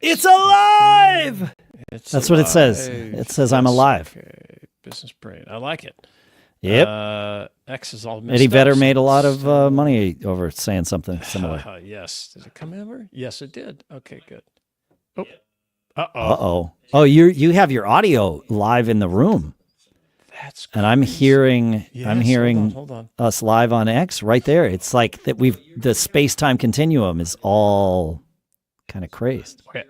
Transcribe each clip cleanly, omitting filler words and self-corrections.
It's alive! That's what it says. It says I'm alive. Okay. Business brain. I like it. Yep. X is all messed Eddie Vedder up, made a lot of money over saying something similar. Yes. Did it come over? Yes, it did. Okay, good. Oh. Uh-oh. Oh, you have your audio live in the room. That's crazy. And I'm hearing Hold on. us live on X right there. It's like that the space-time continuum is all kind of crazed. Okay.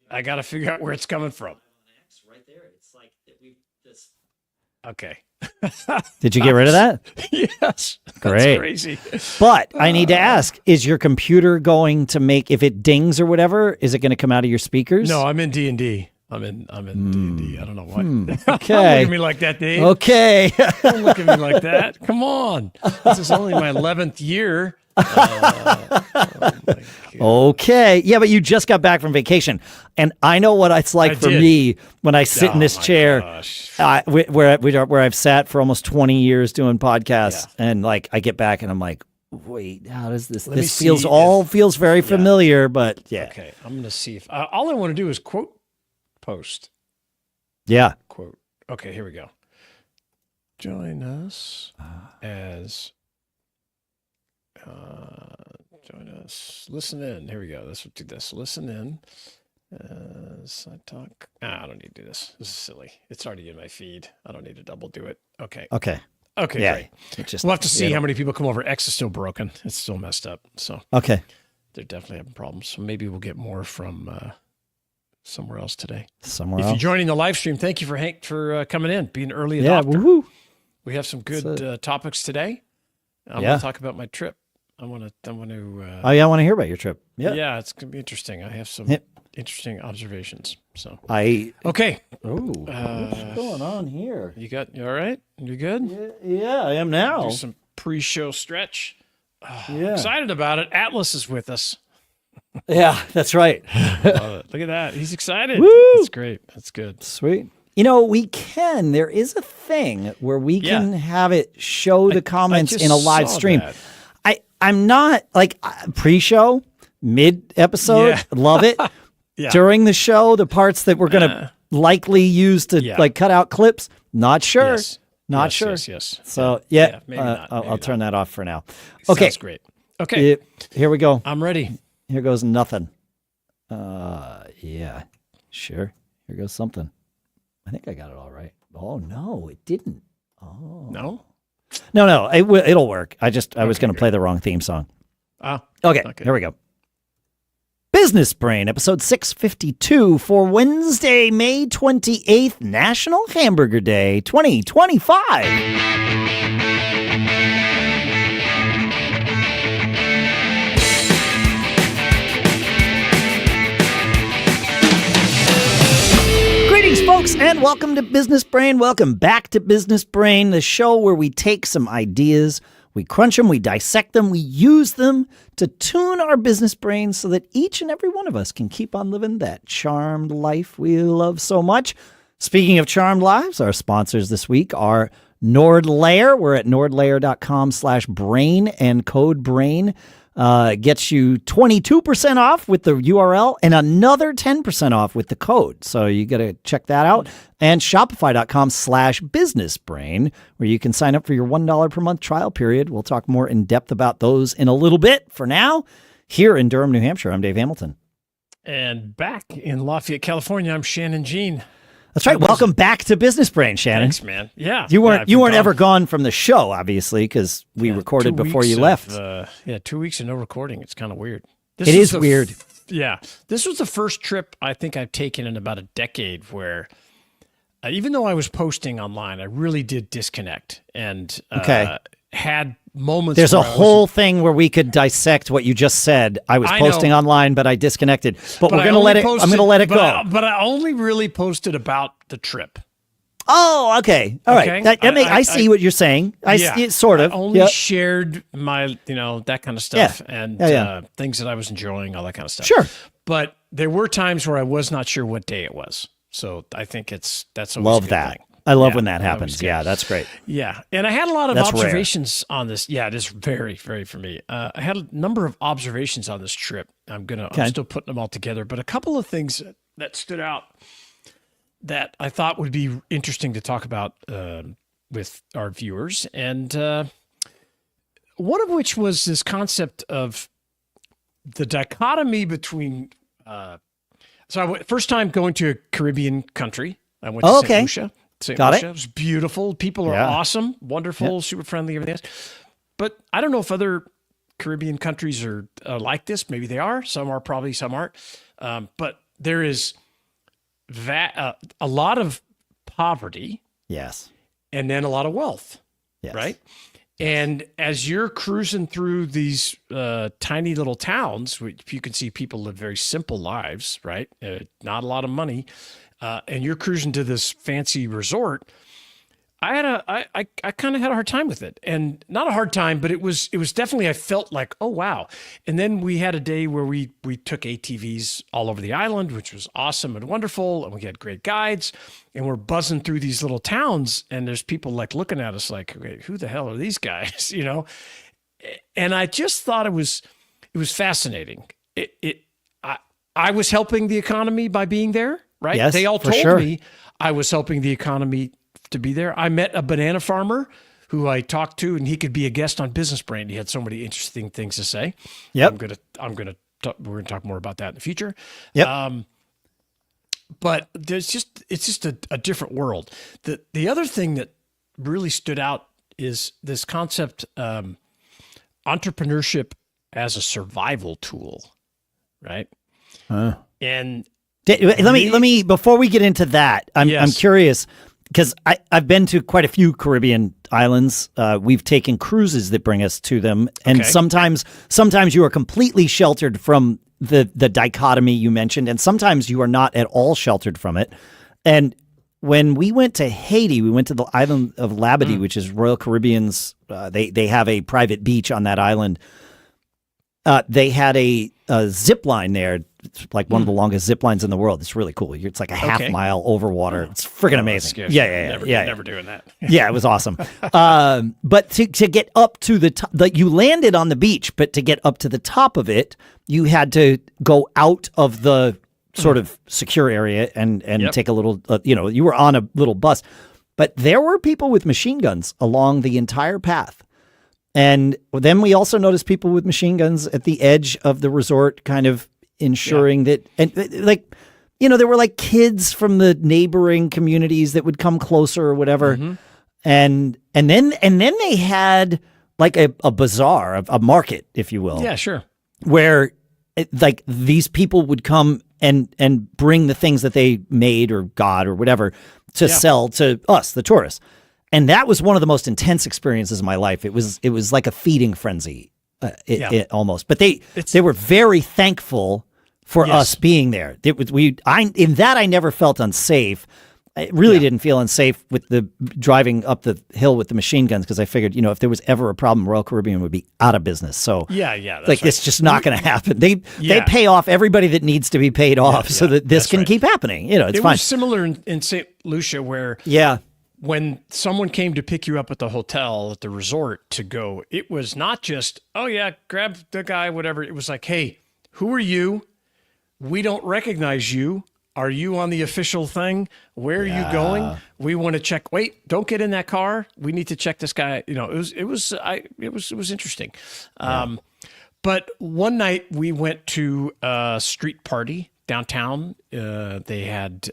I got to figure out where it's coming from. Okay. Did you get rid of that? Yes. Great. That's crazy. But I need to ask, is your computer going to make, if it dings or whatever, is it going to come out of your speakers? No, I'm in D&D. I'm in D&D. I don't know why. Okay. Don't look at me like that, Dave. Okay. Don't look at me like that. Come on. This is only my 11th year. Okay. Yeah, but you just got back from vacation. And I know what it's like for me when I sit in this chair where I've sat for almost 20 years doing podcasts. Yeah. And like I get back and I'm like, wait, how does this feels very familiar, but yeah. Okay. I'm going to see if all I want to do is quote post. Yeah. Quote. Okay, here we go. Join us as join us. Listen in. Here we go. Let's do this. Listen in as I talk. I don't need to do this. This is silly. It's already in my feed. I don't need to double do it. Okay. Okay. Yeah. Great. We'll have to see how many people come over. X is still broken. It's still messed up. So okay. They're definitely having problems. So maybe we'll get more from somewhere else today. If else. you're joining the live stream, thank you for coming in, being an early adopter. Yeah, woohoo. We have some good topics today. I'm going to talk about my trip. I want to. Oh yeah, I want to hear about your trip. Yeah. Yeah, it's going to be interesting. I have some interesting observations. So okay. Oh, what's going on here? You all right? You good? Yeah, I am now. Do some pre-show stretch. I'm excited about it. Atlas is with us. Yeah, that's right. Love it. Look at that. He's excited. Woo! That's great. That's good. Sweet. There is a thing where we can have it show the comments in a live stream. That. I'm not like pre-show, mid-episode, love it. Yeah. During the show, the parts that we're going to likely use to like cut out clips, not sure. Yes. Not sure. Yes. So, maybe not. I'll turn that off for now. Okay. Sounds great. Okay. Here we go. I'm ready. Here goes nothing. Yeah. Sure. Here goes something. I think I got it all right. Oh, no, it didn't. Oh. No? No, it'll work. I was going to play the wrong theme song. Okay, here we go. Business Brain, episode 652 for Wednesday, May 28th, National Hamburger Day 2025. Folks, and welcome to Business Brain. Welcome back to Business Brain, the show where we take some ideas, we crunch them, we dissect them, we use them to tune our business brains so that each and every one of us can keep on living that charmed life we love so much. Speaking of charmed lives, our sponsors this week are NordLayer. We're at nordlayer.com/brain, and code BRAIN gets you 22% off with the URL and another 10% off with the code. So you got to check that out. And shopify.com/businessbrain, where you can sign up for your $1 per month trial period. We'll talk more in depth about those in a little bit. For now, here in Durham, New Hampshire, I'm Dave Hamilton. And back in Lafayette, California, I'm Shannon Jean. That's right. Welcome back to Business Brain, Shannon. Thanks, man. Yeah. You weren't ever gone from the show, obviously, because we recorded before you left. 2 weeks of no recording. It's kind of weird. It is weird. Yeah. This was the first trip I think I've taken in about a decade where even though I was posting online, I really did disconnect and had moments. There's a whole thing where we could dissect what you just said. I was posting online, but I disconnected. But we're going to let it. I'm going to let it go. But I only really posted about the trip. Oh, okay. All right. I see what you're saying. I see, sort of. I only shared my, that kind of stuff and things that I was enjoying, all that kind of stuff. Sure. But there were times where I was not sure what day it was. So I think that's always love a good that. thing. I love when that happens. Yeah, that's great. Yeah. And I had a lot of That's observations on this. Yeah, it is very, very for me. I had a number of observations on this trip. I'm still putting them all together, but a couple of things that stood out that I thought would be interesting to talk about with our viewers. And one of which was this concept of the dichotomy between, so I went, first time going to a Caribbean country. I went to St. Lucia. St. Lucia. It was beautiful. People are awesome, wonderful, super friendly, everything else. But I don't know if other Caribbean countries are like this. Maybe they are. Some are, probably some aren't. But there is a lot of poverty. Yes. And then a lot of wealth. Yes. Right? And as you're cruising through these tiny little towns, which you can see people live very simple lives, right? Not a lot of money. And you're cruising to this fancy resort. I kind of had a hard time with it, and not a hard time, but it was definitely, I felt like, oh, wow. And then we had a day where we took ATVs all over the island, which was awesome and wonderful. And we had great guides, and we're buzzing through these little towns, and there's people like looking at us like, okay, who the hell are these guys? You know? And I just thought it was fascinating. I was helping the economy by being there, right? Yes, they all for told sure. me I was helping the economy to be there. I met a banana farmer who I talked to, and he could be a guest on Business Brain. He had so many interesting things to say. Yep. we're gonna talk more about that in the future. Yep. But it's just a different world. The other thing that really stood out is this concept, entrepreneurship as a survival tool, right? And let me before we get into that, I'm curious, because I've been to quite a few Caribbean islands. We've taken cruises that bring us to them, and sometimes you are completely sheltered from the dichotomy you mentioned, and sometimes you are not at all sheltered from it. And when we went to Haiti, we went to the island of Labadee, which is Royal Caribbean's. They have a private beach on that island. They had a zip line there. It's like one of the longest zip lines in the world. It's really cool. It's like a half mile over water. It's freaking amazing. Never doing that. Yeah, it was awesome. But to get up to the top, you landed on the beach, but to get up to the top of it, you had to go out of the sort of secure area and take a little, you were on a little bus. But there were people with machine guns along the entire path. And then we also noticed people with machine guns at the edge of the resort, kind of ensuring that, and like, there were like kids from the neighboring communities that would come closer or whatever. And then they had like a bazaar, a market, if you will. Yeah, sure. Where like these people would come and bring the things that they made or got or whatever to sell to us, the tourists. And that was one of the most intense experiences of my life. It was like a feeding frenzy, almost. But they were very thankful for us being there. I never felt unsafe. I really didn't feel unsafe with the driving up the hill with the machine guns, because I figured, if there was ever a problem, Royal Caribbean would be out of business. So that's like it's just not going to happen. They pay off everybody that needs to be paid off so that this can keep happening. It's fine. It was similar in St. Lucia where when someone came to pick you up at the hotel, at the resort to go, it was not just, grab the guy, whatever. It was like, hey, who are you? We don't recognize you. Are you on the official thing? Where are you going? We want to check. Wait, don't get in that car. We need to check this guy. It was interesting. But one night we went to a street party downtown. They had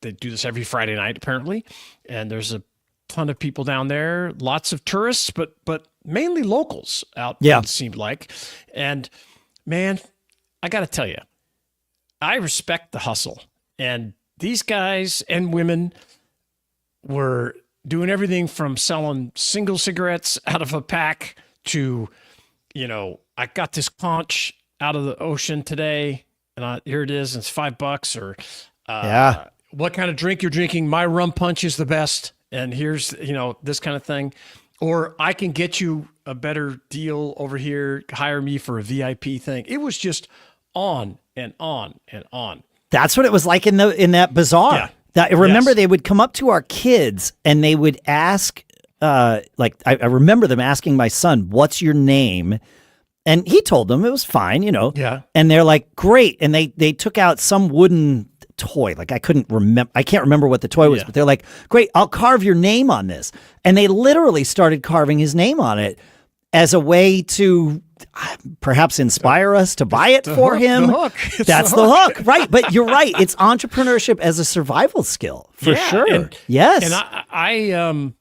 they do this every Friday night apparently, and there's a ton of people down there. Lots of tourists, but mainly locals out. It seemed like, and man, I got to tell you, I respect the hustle, and these guys and women were doing everything from selling single cigarettes out of a pack to, I got this conch out of the ocean today, and here it is, and it's $5, or what kind of drink you're drinking? My rum punch is the best, and here's this kind of thing, or I can get you a better deal over here. Hire me for a VIP thing. It was just on and on and on. That's what it was like in that bazaar. I remember they would come up to our kids and they would ask, I remember them asking my son, "What's your name?" And he told them it was fine, Yeah. And they're like, "Great." And they took out some wooden toy. Like I can't remember what the toy was, but they're like, "Great, I'll carve your name on this." And they literally started carving his name on it as a way to perhaps inspire us to buy it for him. The hook. That's the hook, right? But you're right. It's entrepreneurship as a survival skill for sure. And, yes. And I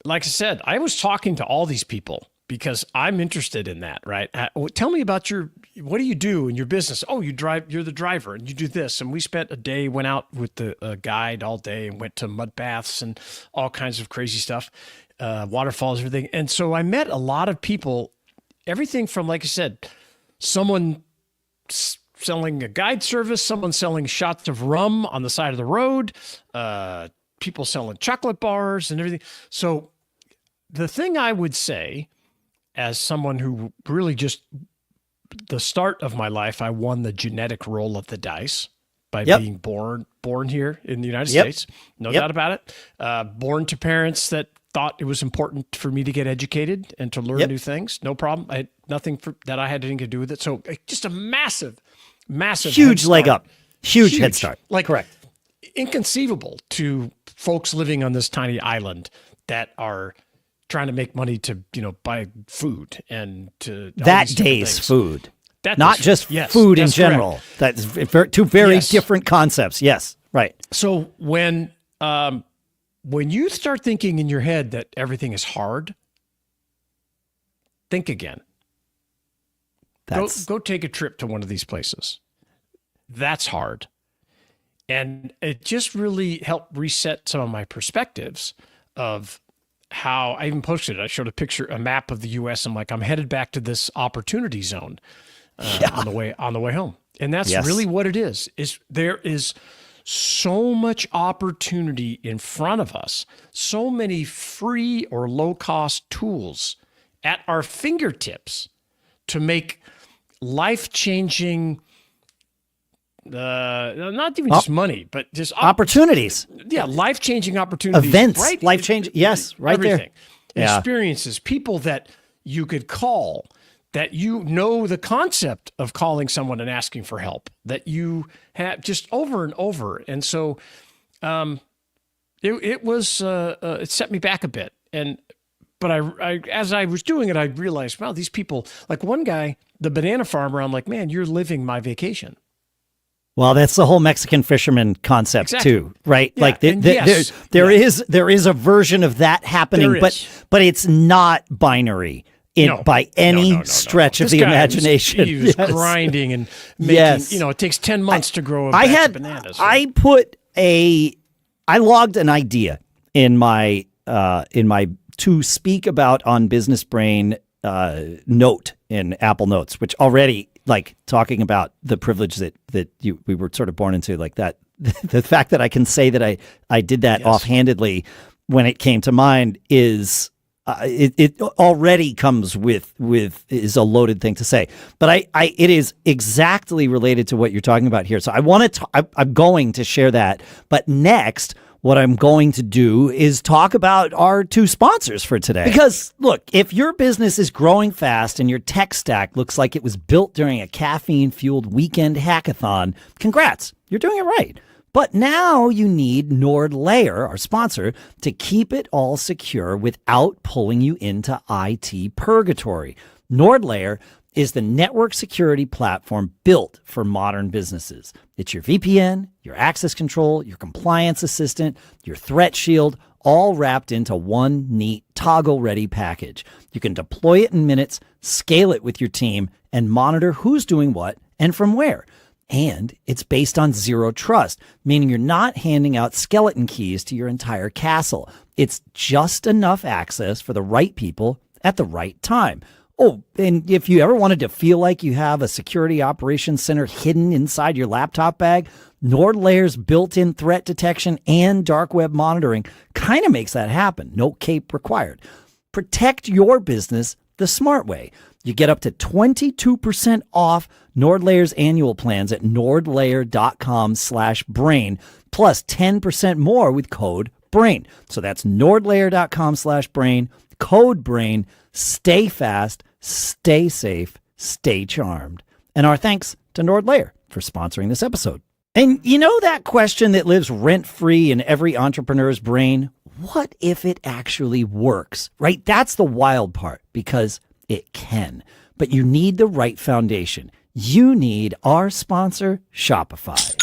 like I said, I was talking to all these people because I'm interested in that, right? Tell me about what do you do in your business? Oh, you're the driver and you do this. And we spent a day, went out with the guide all day and went to mud baths and all kinds of crazy stuff, waterfalls, everything. And so I met a lot of people, everything from, like I said, someone selling a guide service, someone selling shots of rum on the side of the road, people selling chocolate bars and everything. So the thing I would say, as someone who really just, the start of my life, I won the genetic roll of the dice by being born here in the United States. No doubt about it. Born to parents that thought it was important for me to get educated and to learn new things. No problem. I had nothing that I had anything to do with it. So just a massive huge leg up. Huge head start. Correct. Inconceivable to folks living on this tiny island that are trying to make money to, buy food and to that day's food. Not just yes, food in general. Correct. That's two very different concepts. Yes, right. So when you start thinking in your head that everything is hard, think again. Go take a trip to one of these places. That's hard. And it just really helped reset some of my perspectives of how I even posted it. I showed a map of the U.S. I'm like, I'm headed back to this opportunity zone on the way home. And that's really what it is there is so much opportunity in front of us, so many free or low-cost tools at our fingertips to make life-changing, not even just money, but just opportunities. Yeah, life-changing opportunities. Events, right? Life-changing. Yes, right everything. there. Yeah. Experiences, people that you could call, that the concept of calling someone and asking for help, that you have just over and over. And so it set me back a bit. But I as I was doing it, I realized, wow, these people, like one guy, the banana farmer, I'm like, man, you're living my vacation. Well, that's the whole Mexican fisherman concept too, right? Yeah, like there is a version of that happening, but it's not binary by any stretch of the imagination. He was grinding and making, it takes 10 months to grow a batch of bananas. I logged an idea in my to speak about on Business Brain note in Apple Notes, which already, like, talking about the privilege that we were sort of born into, like that, the fact that I can say that I did that offhandedly when it came to mind is it already comes with is a loaded thing to say. But it is exactly related to what you're talking about here. So I'm going to share that. But next, what I'm going to do is talk about our two sponsors for today. Because, look, if your business is growing fast and your tech stack looks like it was built during a caffeine-fueled weekend hackathon, congrats, you're doing it right. But now you need NordLayer, our sponsor, to keep it all secure without pulling you into IT purgatory. NordLayer is the network security platform built for modern businesses. It's your VPN, your access control, your compliance assistant, your threat shield, all wrapped into one neat toggle-ready package. You can deploy it in minutes, scale it with your team, and monitor who's doing what and from where. And it's based on zero trust, meaning you're not handing out skeleton keys to your entire castle. It's just enough access for the right people at the right time. Oh, and if you ever wanted to feel like you have a security operations center hidden inside your laptop bag, NordLayer's built-in threat detection and dark web monitoring kind of makes that happen. No cape required. Protect your business the smart way. You get up to 22% off NordLayer's annual plans at nordlayer.com/brain, plus 10% more with code BRAIN. So that's nordlayer.com/brain, code BRAIN. Stay fast, stay safe, stay charmed. And our thanks to NordLayer for sponsoring this episode. And you know that question that lives rent-free in every entrepreneur's brain? What if it actually works, right? That's the wild part, because it can. But you need the right foundation. You need our sponsor, Shopify.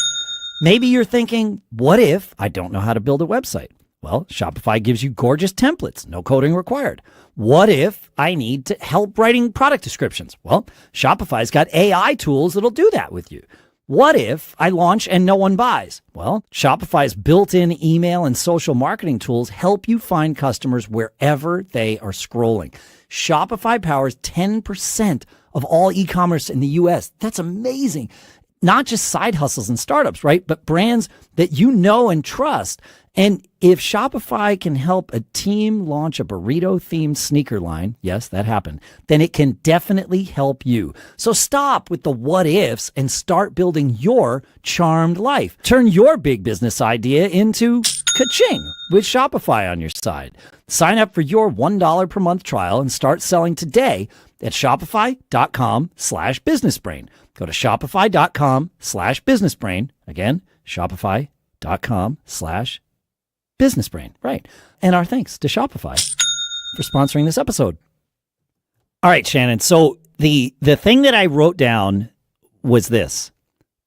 Maybe you're thinking, what if I don't know how to build a website? Well, Shopify gives you gorgeous templates, no coding required. What if I need to help writing product descriptions? Well, Shopify's got AI tools that'll do that with you. What if I launch and no one buys? Well, Shopify's built-in email and social marketing tools help you find customers wherever they are scrolling. Shopify powers 10% of all e-commerce in the US. That's amazing. Not just side hustles and startups, right? But brands that you know and trust. And if Shopify can help a team launch a burrito-themed sneaker line, yes, that happened, then it can definitely help you. So stop with the what ifs and start building your charmed life. Turn your big business idea into ka-ching with Shopify on your side. Sign up for your $1 per month trial and start selling today at shopify.com/businessbrain. Go to shopify.com/businessbrain. Again, shopify.com/businessbrain. Right. And our thanks to Shopify for sponsoring this episode. All right, Shannon. So the thing that I wrote down was this: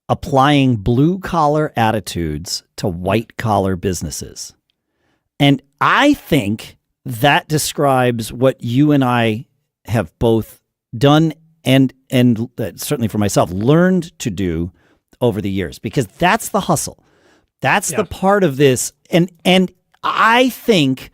applying blue collar attitudes to white collar businesses. And I think that describes what you and I have both done and certainly for myself learned to do over the years, because that's the hustle. That's the part of this. And I think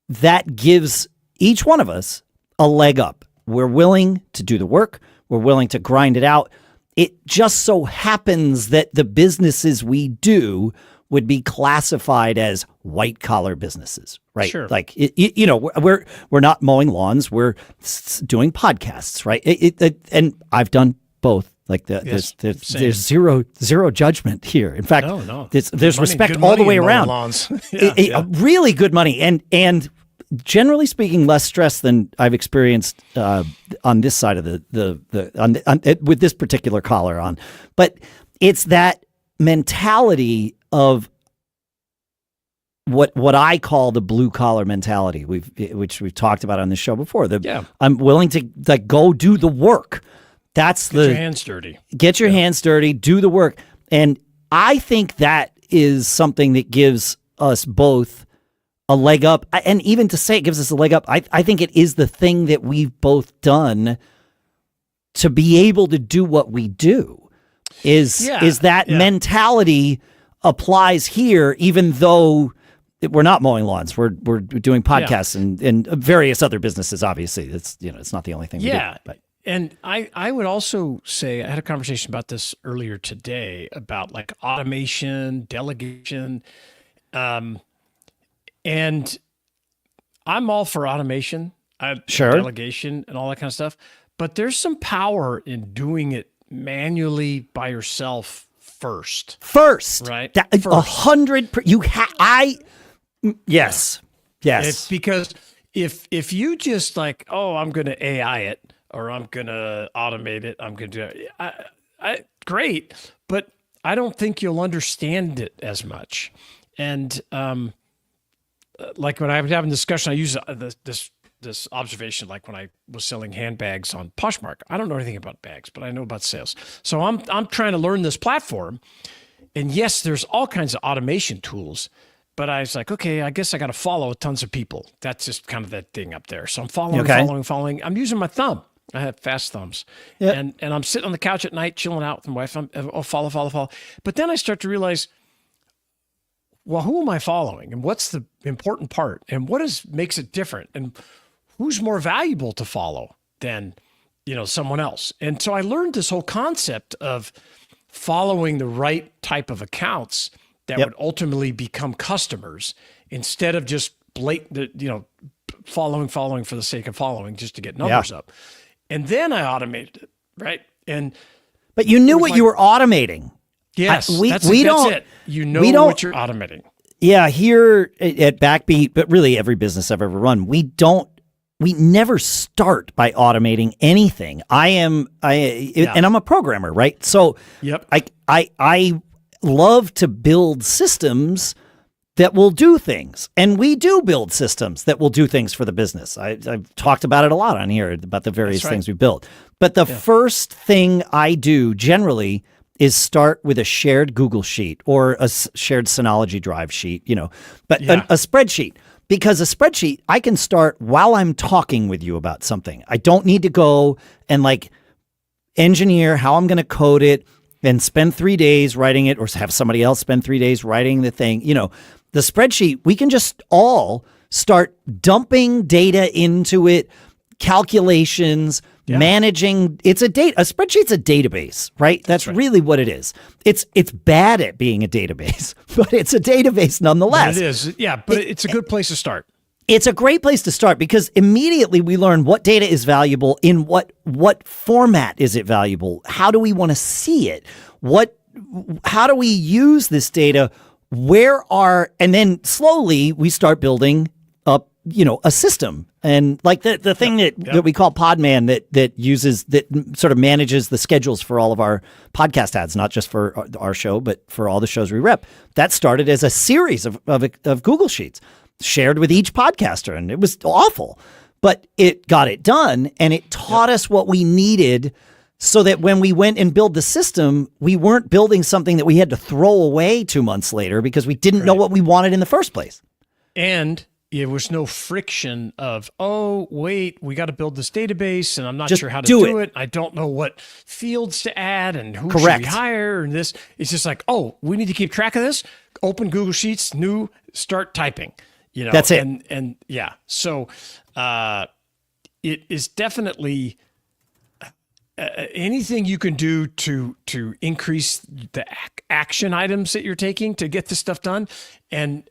that gives each one of us a leg up. We're willing to do the work. We're willing to grind it out. It just so happens that the businesses we do would be classified as white collar businesses, right? Sure. Like, we're not mowing lawns. We're doing podcasts, right? And I've done both. Like there's zero judgment here. In fact, there's respect all the way around. Really good money, and generally speaking, less stress than I've experienced on this side of with this particular collar on. But it's that mentality of what I call the blue collar mentality, which we've talked about on this show before. I'm willing to go do the work. Get your hands dirty. Get your hands dirty. Do the work. And I think that is something that gives us both a leg up. And even to say it gives us a leg up, I think it is the thing that we've both done to be able to do what we do. Is that mentality applies here, even though we're not mowing lawns. We're doing podcasts and various other businesses. Obviously, it's not the only thing we do. But. And I would also say, I had a conversation about this earlier today about like automation, delegation, and I'm all for automation, delegation, and all that kind of stuff. But there's some power in doing it manually by yourself first, right? 100%. Yes. It's because if you just like, I'm going to AI it, or I'm going to automate it, I'm going to do it. Great, but I don't think you'll understand it as much. And like when I was having a discussion, I use this observation, like when I was selling handbags on Poshmark. I don't know anything about bags, but I know about sales. So I'm trying to learn this platform. And yes, there's all kinds of automation tools, but I was like, okay, I guess I got to follow tons of people. That's just kind of that thing up there. So I'm following. I'm using my thumb. I have fast thumbs. Yep. And I'm sitting on the couch at night, chilling out with my wife. Follow. But then I start to realize, well, who am I following? And what's the important part? And what makes it different? And who's more valuable to follow than, someone else? And so I learned this whole concept of following the right type of accounts that would ultimately become customers, instead of just blatant, following for the sake of following just to get numbers up. And then I automated it, right? But you knew what you were automating. Yes, that's it. You know what you're automating. Yeah, here at Backbeat, but really every business I've ever run, we never start by automating anything. And I'm a programmer, right? So yep. I love to build systems that will do things. And we do build systems that will do things for the business. I've talked about it a lot on here, about the various things we build. But the first thing I do generally is start with a shared Google sheet or a shared Synology Drive sheet, but a spreadsheet. Because a spreadsheet, I can start while I'm talking with you about something. I don't need to go and engineer how I'm going to code it and spend 3 days writing it, or have somebody else spend 3 days writing the thing. The spreadsheet, we can just all start dumping data into it, calculations, managing. A spreadsheet's a database, right? That's really what it is. It's bad at being a database, but it's a database nonetheless. It is. Yeah, but it's a good place to start. It's a great place to start because immediately we learn what data is valuable, in what format is it valuable, how do we want to see it, how do we use this data, and then slowly we start building up, a system. And the thing that we call Podman that sort of manages the schedules for all of our podcast ads, not just for our show, but for all the shows we rep, that started as a series of Google Sheets shared with each podcaster. And it was awful, but it got it done. And it taught us what we needed so that when we went and built the system, we weren't building something that we had to throw away 2 months later because we didn't know what we wanted in the first place. And there was no friction of, oh, wait, we got to build this database and I'm not sure how to do it. I don't know what fields to add and who should we hire and this. It's just like, oh, we need to keep track of this. Open Google Sheets, new, start typing. That's it. And yeah, so it is definitely anything you can do to increase the action items that you're taking to get this stuff done. And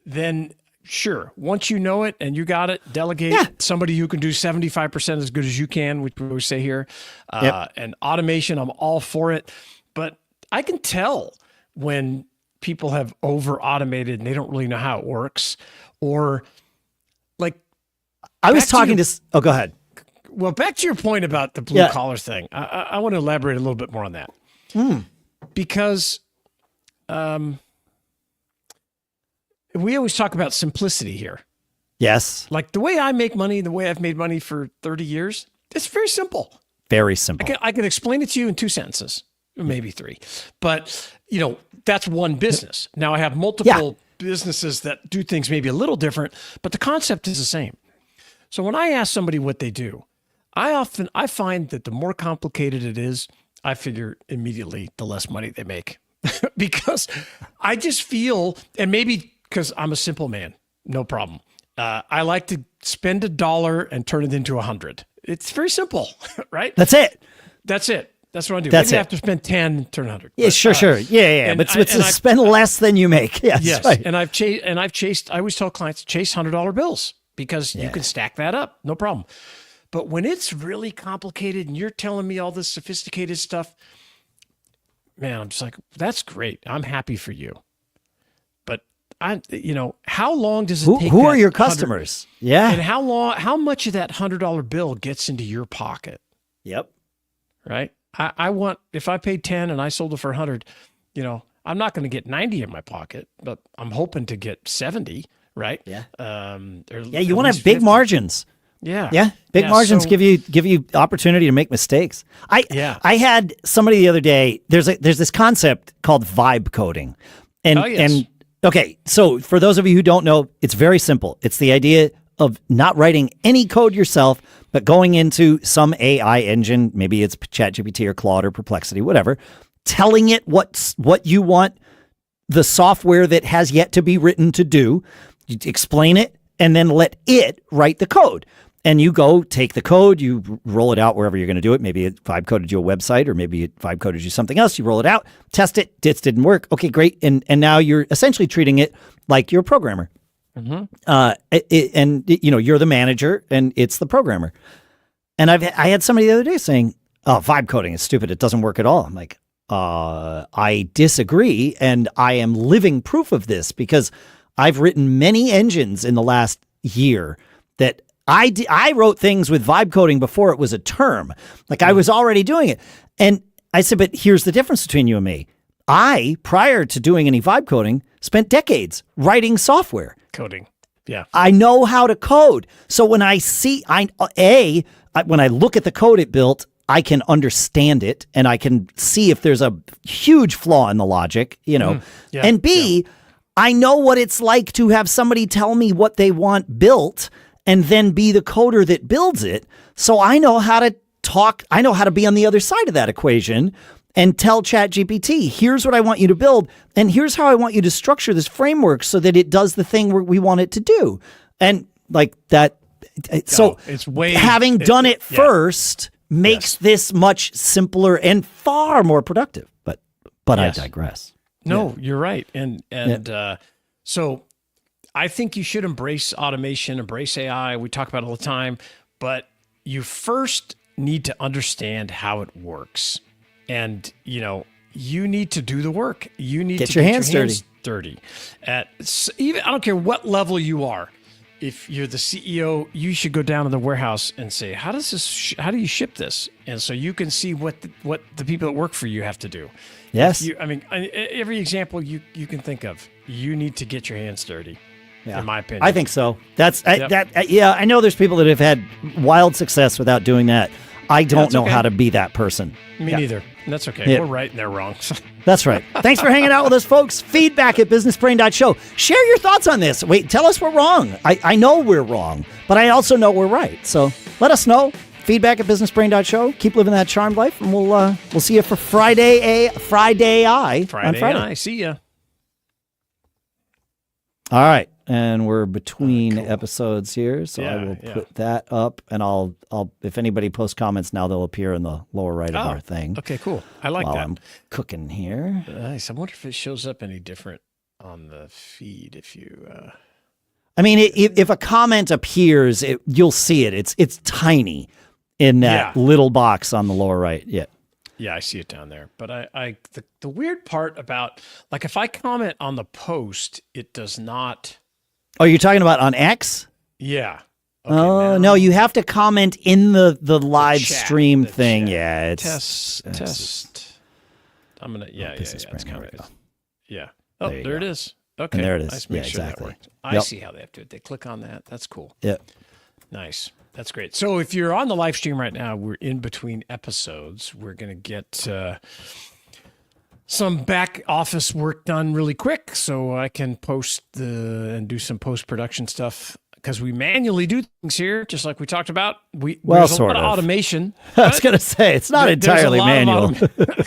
then sure, once you know it and you got it, delegate somebody who can do 75% as good as you can, which we always say here. And automation, I'm all for it. But I can tell when people have over automated and they don't really know how it works, or I was talking to go ahead. Well, back to your point about the blue collar thing. I want to elaborate a little bit more on that because we always talk about simplicity here. Yes. Like the way I make money, the way I've made money for 30 years, it's very simple. Very simple. I can explain it to you in 2 sentences, maybe 3. But, that's one business. Now I have multiple businesses that do things maybe a little different, but the concept is the same. So when I ask somebody what they do, I find that the more complicated it is, I figure immediately the less money they make. Because I just feel, and maybe because I'm a simple man, no problem. I like to spend $1 and turn it into 100. It's very simple, right? That's it. That's what I do. That's Maybe I have to spend 10 and turn 100. Yeah, sure. Yeah. But spend less than you make. Yes. Right. And I've chased, I always tell clients, chase $100 bills because you can stack that up. No problem. But when it's really complicated and you're telling me all this sophisticated stuff, man, I'm just like, that's great. I'm happy for you. But how long does it take? Who are your customers? Yeah. And how much of that $100 bill gets into your pocket? Yep. Right. I want, if I paid 10 and I sold it for 100, I'm not going to get 90 in my pocket, but I'm hoping to get 70. Right. Yeah. You want to have big 50. Margins. Yeah. Big margins give you opportunity to make mistakes. I had somebody the other day, there's this concept called vibe coding. And okay, so for those of you who don't know, it's very simple. It's the idea of not writing any code yourself, but going into some AI engine, maybe it's ChatGPT or Claude or Perplexity, whatever, telling it what you want the software that has yet to be written to do. You explain it and then let it write the code. And you go take the code, you roll it out wherever you're going to do it. Maybe it vibe coded you a website, or maybe it vibe coded you something else. You roll it out, test it. It didn't work. Okay, great. And now you're essentially treating it like you're a programmer. Mm-hmm. You're the manager and it's the programmer. And I had somebody the other day saying, "Oh, vibe coding is stupid. It doesn't work at all." I'm like, I disagree, and I am living proof of this because I've written many engines in the last year that I wrote things with vibe coding before it was a term. Like I was already doing it. And I said, but here's the difference between you and me. I, prior to doing any vibe coding, spent decades writing software. Coding. Yeah. I know how to code. So when I see, when I look at the code it built, I can understand it and I can see if there's a huge flaw in the logic, and B, I know what it's like to have somebody tell me what they want built and then be the coder that builds it. So I know how to talk. I know how to be on the other side of that equation and tell ChatGPT, here's what I want you to build. And here's how I want you to structure this framework so that it does the thing we want it to do. And like that. So it's having done it first makes this much simpler and far more productive. But I digress. No, you're right. And so I think you should embrace automation, embrace AI. We talk about it all the time, but you first need to understand how it works. And, you need to do the work. You need to get your hands dirty. I don't care what level you are. If you're the CEO, you should go down to the warehouse and say, how do you ship this? And so you can see what the people that work for you have to do. Yes. Every example you can think of, you need to get your hands dirty. Yeah. In my opinion. I think so. I know there's people that have had wild success without doing that. I don't know how to be that person. Me neither. And that's okay. We're right and they're wrong. That's right. Thanks for hanging out with us, folks. Feedback at businessbrain.show. Share your thoughts on this. Wait, tell us we're wrong. I know we're wrong, but I also know we're right. So let us know. Feedback at businessbrain.show. Keep living that charmed life, and we'll see you for Friday on Friday. See ya. All right. And we're between episodes here, so I will put that up, and I'll if anybody posts comments now, they'll appear in the lower right of our thing. Okay, cool. I like that. I'm cooking here. Nice. I wonder if it shows up any different on the feed if you. If a comment appears, you'll see it. It's tiny in that little box on the lower right. Yeah. Yeah, I see it down there. But the weird part about, like, if I comment on the post, it does not. Oh, you're talking about on X? Yeah. Okay, no, you have to comment in the live stream thing. Chat. Yeah, it's test. I'm gonna that's kind of good. Yeah. Oh, there it is. Okay. And there it is. Nice. Make sure that worked. I see how they have to do it. They click on that. That's cool. Yeah. Nice. That's great. So if you're on the live stream right now, we're in between episodes. We're gonna get some back office work done really quick so I can post and do some post-production stuff because we manually do things here, just like we talked about. There's a lot of automation. I was going to say, it's not entirely manual.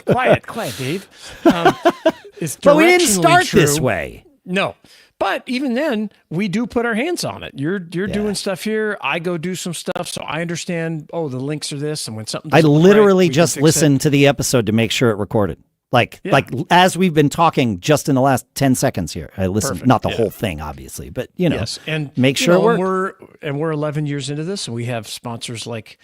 Quiet, Dave. But we didn't start this way. No. But even then, we do put our hands on it. You're doing stuff here. I go do some stuff, so I understand, the links are this, and when something doesn't I literally just listened to the episode to make sure it recorded. Like as we've been talking just in the last 10 seconds here, I listened, not the whole thing, obviously, but and make sure it works. We're 11 years into this, and we have sponsors like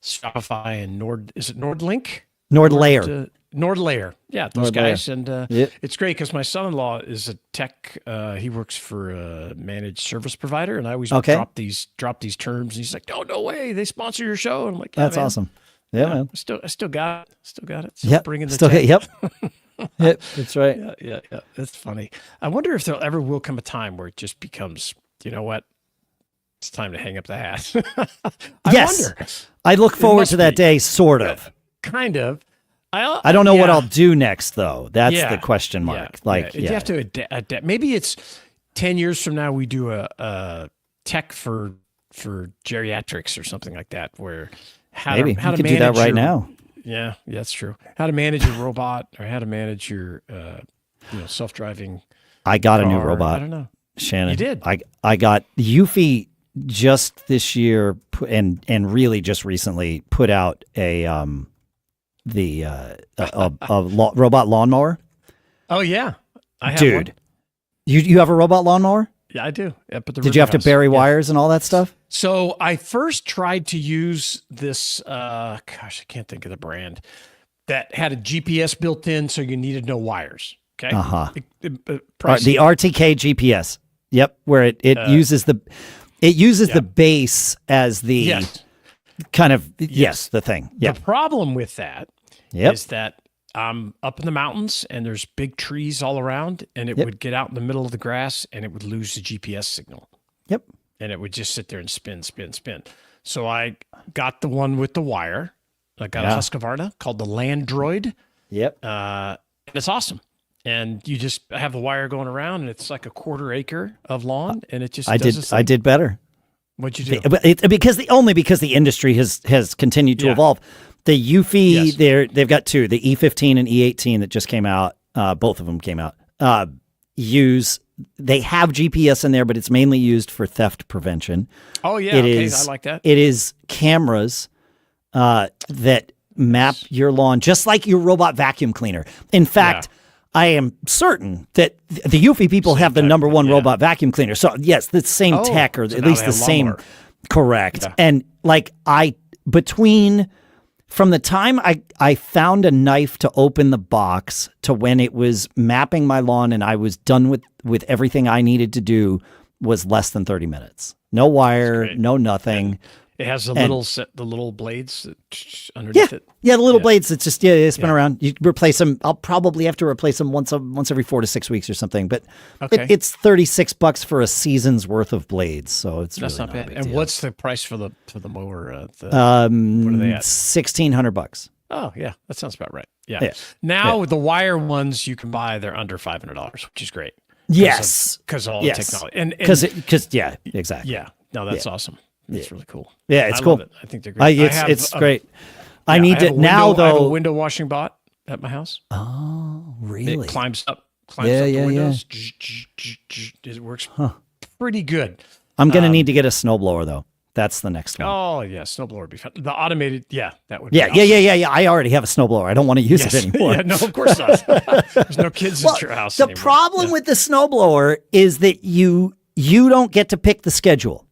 Shopify and Nordlink? Nordlayer. Nordlayer. Yeah, those guys. And it's great because my son-in-law is a tech, he works for a managed service provider, and I always drop these terms, and he's like, no way, they sponsor your show. And I'm like, that's awesome. Yeah, man. I still got it. Yep. Bringing the still tech. Yep. That's right. Yeah. That's funny. I wonder if there ever will come a time where it just becomes, you know what? It's time to hang up the hat. Yes. Wonder. I look forward to that day, sort of. Kind of. I don't know what I'll do next, though. That's the question mark. You have to adapt. Maybe it's 10 years from now we do a tech for geriatrics or something like that, where how to manage do that right now. Yeah, that's true. How to manage a robot or how to manage your self-driving. I got car. a new robot. I don't know. Shannon. You did. I got Eufy just this year and really just recently put out a robot lawnmower. Oh yeah, Dude, you have a robot lawnmower? Yeah, I do. Up at the Did you have to bury wires and all that stuff? So I first tried to use this, I can't think of the brand, that had a GPS built in, so you needed no wires. Okay. Uh-huh. The RTK GPS. Yep. Where it uses the base as the kind of, the thing. Yeah. The problem with that is that I'm up in the mountains and there's big trees all around, and it would get out in the middle of the grass and it would lose the GPS signal. Yep. And it would just sit there and spin. So I got the one with the wire. I got a Husqvarna called the Landroid. Yep. And it's awesome. And you just have the wire going around, and it's like a 1/4 acre of lawn, and it just I did better. What'd you do? Because the industry has continued to evolve. The Eufy, they've got two, the E15 and E18 that just came out. Both of them came out. They have GPS in there, but it's mainly used for theft prevention. Oh yeah, I like that. It is cameras that map your lawn, just like your robot vacuum cleaner. In fact, I am certain that the Eufy people have the number one robot vacuum cleaner. So yes, the same tech, or at least the same. Correct. Yeah. And like from the time I found a knife to open the box to when it was mapping my lawn and I was done with everything I needed to do was less than 30 minutes. No wire, no nothing. And it has the little blades underneath it. Yeah, the little blades. It's just they spin around. You replace them. I'll probably have to replace them once every 4 to 6 weeks or something. But it's $36 for a season's worth of blades, so it's that's really not bad. A big and deal. What's the price for the mower? What are they at? $1,600. Oh yeah, that sounds about right. Yeah. Now with the wire ones you can buy, they're under $500, which is great. Yes, because all the technology and exactly. Yeah, no, that's awesome. It's really cool. Yeah, it's cool. I think they're great. It's great. I need to now though. I have a window washing bot at my house. Oh, really? It climbs up the windows. It works pretty good. I'm gonna need to get a snowblower though. That's the next one. Oh yeah, snowblower would be fun. The automated, that would. Yeah, be awesome. yeah. I already have a snowblower. I don't want to use it anymore. No, of course not. There's no kids at your house anymore. The problem with the snowblower is that you don't get to pick the schedule.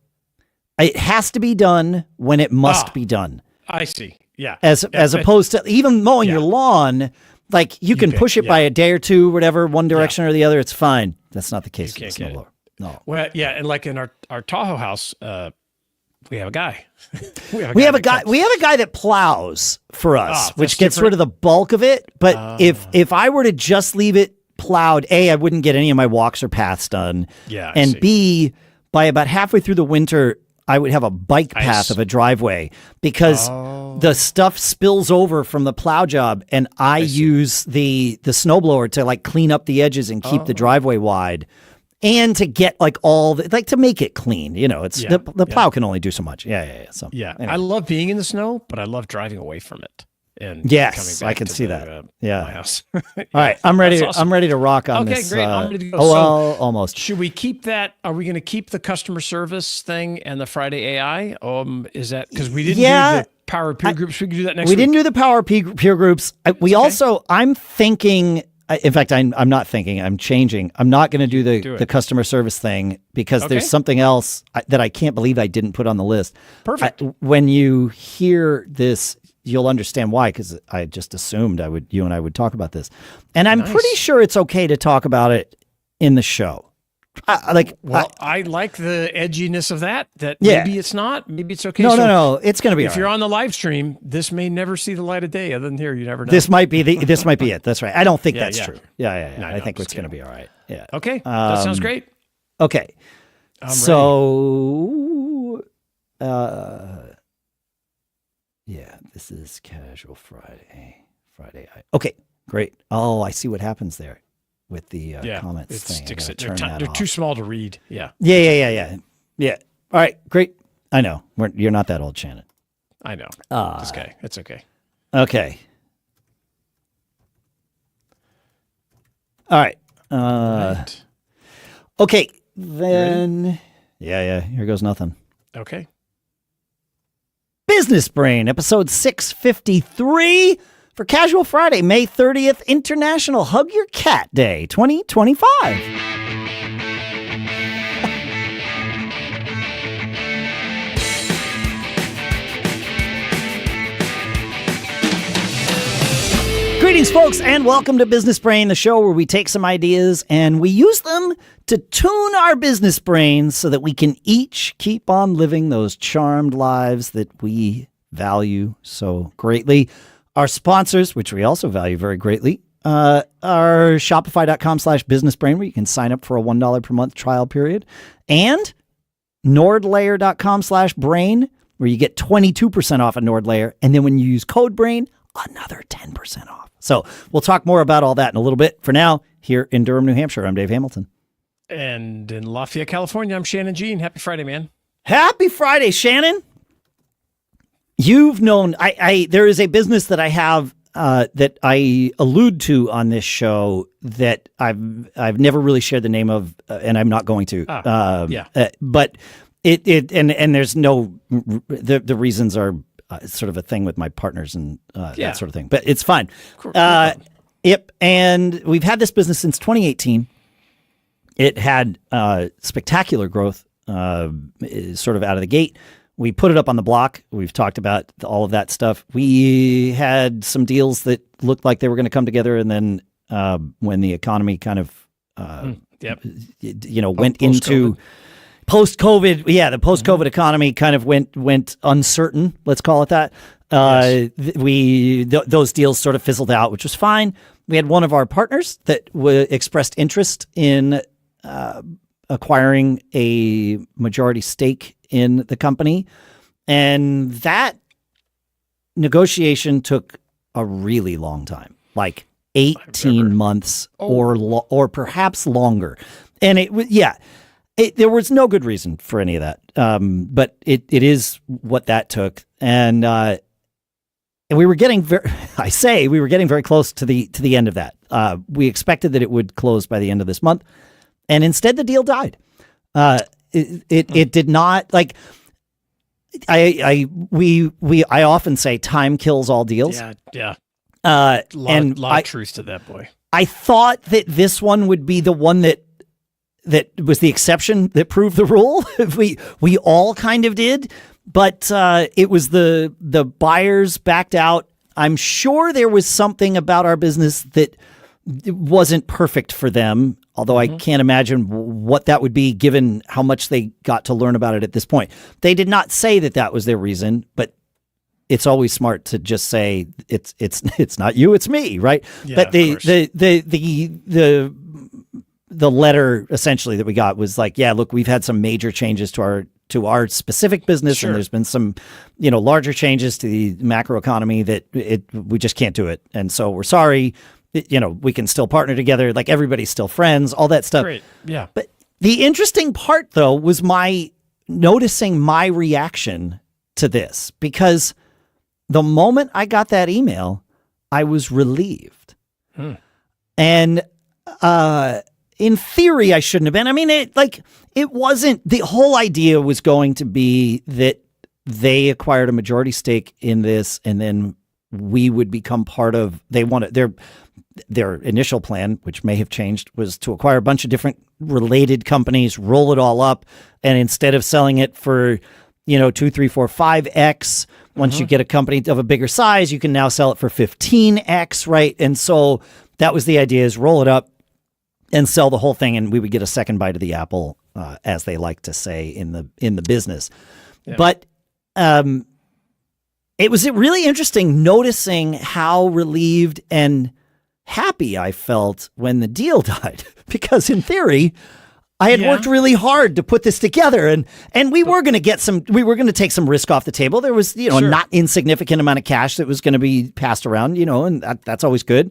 It has to be done when it must be done. I see. Yeah. As opposed to even mowing your lawn, like you can push it by a day or two, whatever, one direction or the other. It's fine. That's not the case with the snowblower. No. Well, yeah, and like in our Tahoe house, we have a guy. We have a guy that plows for us, which gets rid of the bulk of it. But if I were to just leave it plowed, A, I wouldn't get any of my walks or paths done. Yeah. And B, by about halfway through the winter, I would have a bike path of a driveway because the stuff spills over from the plow job, and I use the snowblower to like clean up the edges and keep the driveway wide, and to get like to make it clean. You know, it's the plow can only do so much. Yeah. So anyway. I love being in the snow, but I love driving away from it. And yes, I can see that. My house. All right, I'm ready. Awesome. I'm ready to rock on this. Okay, great. I'm ready to go. Almost. Should we keep that? Are we going to keep the customer service thing and the Friday AI? Is that because we didn't do the power peer groups? We can do that next week. We didn't do the power peer groups. I'm thinking. In fact, I'm not thinking. I'm changing. I'm not going to do the customer service thing because there's something else that I can't believe I didn't put on the list. Perfect. When you hear this, you'll understand why, because I just assumed you and I would talk about this. And I'm pretty sure it's okay to talk about it in the show. I like the edginess of that maybe it's not, maybe it's okay. No, it's going to be if you're on the live stream, this may never see the light of day. Other than here, you never know. This might be it. That's right. I don't think that's true. Yeah. I think it's going to be all right. Yeah. Okay. That sounds great. Okay. So, this is Casual Friday. Okay, great. Oh, I see what happens there with the comments thing. They're too small to read. Yeah. Yeah. All right, great. I know. You're not that old, Shannon. I know. This guy. It's okay. Okay. All right. Okay, then. Yeah. Here goes nothing. Okay. Business Brain, episode 653 for Casual Friday, May 30th, International Hug Your Cat Day 2025. Greetings, folks, and welcome to Business Brain, the show where we take some ideas and we use them to tune our business brains so that we can each keep on living those charmed lives that we value so greatly. Our sponsors, which we also value very greatly, are shopify.com/businessbrain, where you can sign up for a $1 per month trial period, and nordlayer.com/brain, where you get 22% off a NordLayer. And then when you use code BRAIN, another 10% off. So we'll talk more about all that in a little bit. For now, here in Durham, New Hampshire, I'm Dave Hamilton. And in Lafayette, California, I'm Shannon Jean. Happy Friday, man. Happy Friday, Shannon. You've known, there is a business that I have that I allude to on this show that I've never really shared the name of, and I'm not going to. But and there's no, the reasons are sort of a thing with my partners and that sort of thing, but it's fine. Yep. And we've had this business since 2018. It had spectacular growth sort of out of the gate. We put it up on the block. We've talked about all of that stuff. We had some deals that looked like they were going to come together. And then when the economy kind of, went into post-COVID, the post-COVID economy kind of went uncertain. Let's call it that. Those deals sort of fizzled out, which was fine. We had one of our partners that expressed interest in acquiring a majority stake in the company, and that negotiation took a really long time, like 18 months or perhaps longer. And there was no good reason for any of that, but it is what that took, and we were getting we were getting very close to the end of that. We expected that it would close by the end of this month, and instead the deal died. It did not, like, I often say time kills all deals. Yeah. Lot of truth to that, boy. I thought that this one would be the one that was the exception that proved the rule. we all kind of did, but it was the buyers backed out. I'm sure there was something about our business that wasn't perfect for them, although I can't imagine what that would be given how much they got to learn about it at this point. They did not say that was their reason, but it's always smart to just say it's not you, it's me, right? Yeah, but the letter essentially that we got was like, yeah, look, we've had some major changes to our specific business, and there's been some, larger changes to the macroeconomy that we just can't do it, and so we're sorry. We can still partner together, like everybody's still friends, all that stuff. Great. Yeah. But the interesting part, though, was noticing my reaction to this, because the moment I got that email, I was relieved. And in theory, I shouldn't have been. I mean, it wasn't, the whole idea was going to be that they acquired a majority stake in this, and then we would become part of, their initial plan, which may have changed, was to acquire a bunch of different related companies, roll it all up, and instead of selling it for, 2, 3, 4, 5x, once you get a company of a bigger size, you can now sell it for 15x, right? And so that was the idea, is roll it up and sell the whole thing, and we would get a second bite of the apple, as they like to say in the business. Yeah. But it was really interesting noticing how relieved and happy I felt when the deal died, because in theory, I had worked really hard to put this together, and we were going to take some risk off the table. There was, a not insignificant amount of cash that was going to be passed around, and that's always good.